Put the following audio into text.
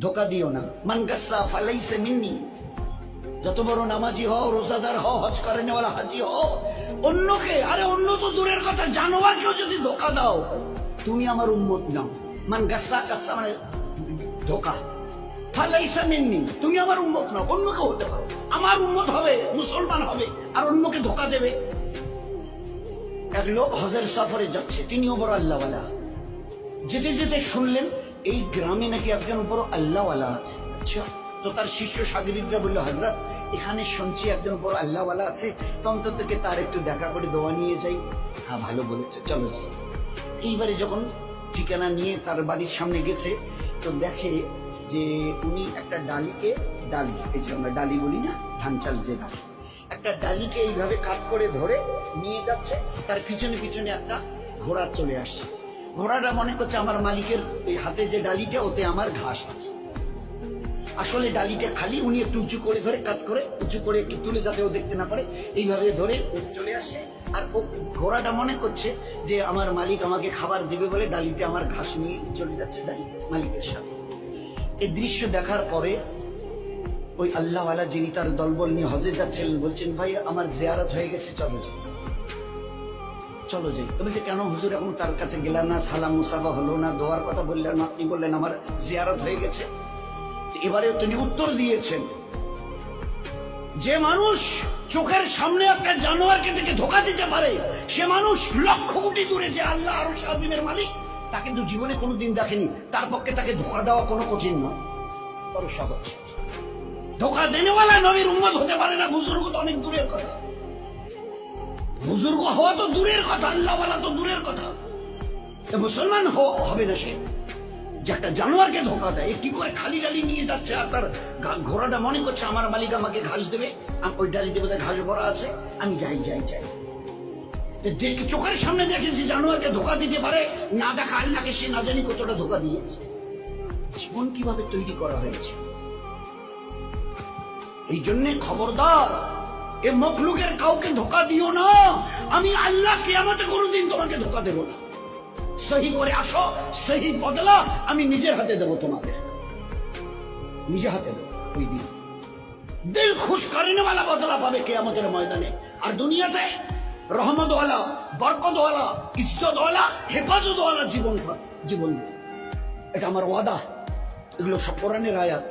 ধোকা দিও না। মান গাসসা ফালাইসা মিন্নি, যত বড় নামাজি হও, রোজাদার হও, হজ করেনেওয়ালা হাজি হও, অন্যকে, আরে অন্য তো দূরের কথা, জানোয়ারকেও যদি ধোকা দাও তুমি আমার উম্মত নাও। মান গাসসা, গাসসা মানে ধোকা, ফালাইসা মিন্নি তুমি আমার উম্মত নাও। অন্যকে হতে পারো, আমার উম্মত হবে, মুসলমান হবে, আর অন্যকে ধোকা দেবে। এক লোক হজের সফরে যাচ্ছে, তিনিও বড় আল্লাহওয়ালা। যেতে যেতে শুনলেন এই গ্রামে নাকি একজন বড় আল্লাহওয়ালা আছে। আচ্ছা, তো তার শিষ্য সাগরিদরা বললো, হযরত এখানে শুনছি একজন বড় আল্লাহওয়ালা আছে, তো অন্তত থেকে তার একটু দেখা করে দোয়া নিয়ে যাই। হ্যাঁ ভালো বলেছে, চলো যাই। এইবারে যখন ঠিকানা নিয়ে তার বাড়ির সামনে গেছে, তো দেখে যে উনি একটা ডালিকে, ডালি এই যে আমরা ডালি বলি না, ধান চাল যে ডালি, একটা ডালিকে এইভাবে কাত করে ধরে নিয়ে যাচ্ছে। তার পিছনে পিছনে একটা ঘোড়া চলে আসছে। ঘোড়াটা মনে করছে আমার মালিকের এই হাতে যে ডালিটা, ওতে আমার ঘাস আছে। আসলে ডালিটা খালি, উনি একটু উঁচু করে ধরে, কাত করে উঁচু করে একটু তুলে যাতে ও দেখতে না পারে, এইভাবে ধরে চলে আসছে। আর ও ঘোড়াটা মনে করছে যে আমার মালিক আমাকে খাবার দিবে বলে ডালিতে আমার ঘাস নিয়ে চলে যাচ্ছে মালিকের সাথে। এই দৃশ্য দেখার পরে ওই আল্লাহওয়ালা যিনি তার দলবল নিয়ে হজে যাচ্ছিলেন বলছেন, ভাই আমার জিয়ারত হয়ে গেছে, চলো যাই, চলো যাই। তো বলছে, কেন হুজুর এখন তার কাছে গেলাম না, সালাম মুসাফা হলো না, দোয়ার কথা বললেন না, আপনি বললেন আমার জিয়ারত হয়ে গেছে। এবারে তিনি উত্তর দিয়েছেন, যে মানুষ চোখের সামনে একটা জানোয়ারকে দেখে ধোকা দিতে পারে, সে মানুষ লক্ষ কোটি দূরে যে আল্লাহ আরশ আযীমের মালিক, তা কিন্তু জীবনে কোনোদিন দেখেনি। তার পক্ষে তাকে ধোকা দেওয়া কোনো কঠিন নয়, বড় সহজ। ধোকা দেনেওয়ালা নবীর উম্মত হতে পারে না, বুজুর্গ তো অনেক দূরের কথা, বুজুর্গ হওয়া তো দূরের কথা, আল্লাহওয়ালা তো দূরের কথা। মুসলমান হবে না সে, যে একটা জানোয়ারকে ধোকা দেয়। কি করে খালি ডালি নিয়ে যাচ্ছে, আর তার ঘোড়াটা মনে করছে আমার মালিক আমাকে ঘাস দেবে, ওই ডালি দেবে, ঘাস ভরা আছে, আমি যাই যাই যাই। চোখের সামনে দেখেছি জানোয়ারকে ধোকা দিতে পারে, না দেখা আল্লাহকে সে না জানি কতটা ধোকা দিয়েছে। জীবন কিভাবে তৈরি করা হয়েছে। এই জন্য খবরদার, এ মখলুকের কাউকে ধোকা দিও না। আমি আল্লাহ কিয়ামতে কোনোদিন তোমাকে ধোকা দেব না। সহি করে আসো, সহি বদলা আমি নিজের হাতে দেবো তোমাকে, নিজে হাতে দেবো। ওই দিন দিল খুশ করেনেওয়ালা বদলা পাবে কিয়ামতের ময়দানে। আর দুনিয়াতে রহমতওয়ালা, বরকতওয়ালা, ইজ্জতওয়ালা, হেফাজতওয়ালা জীবন, এটা আমার ওয়াদা। এগুলো সব কোরআনের আয়াত।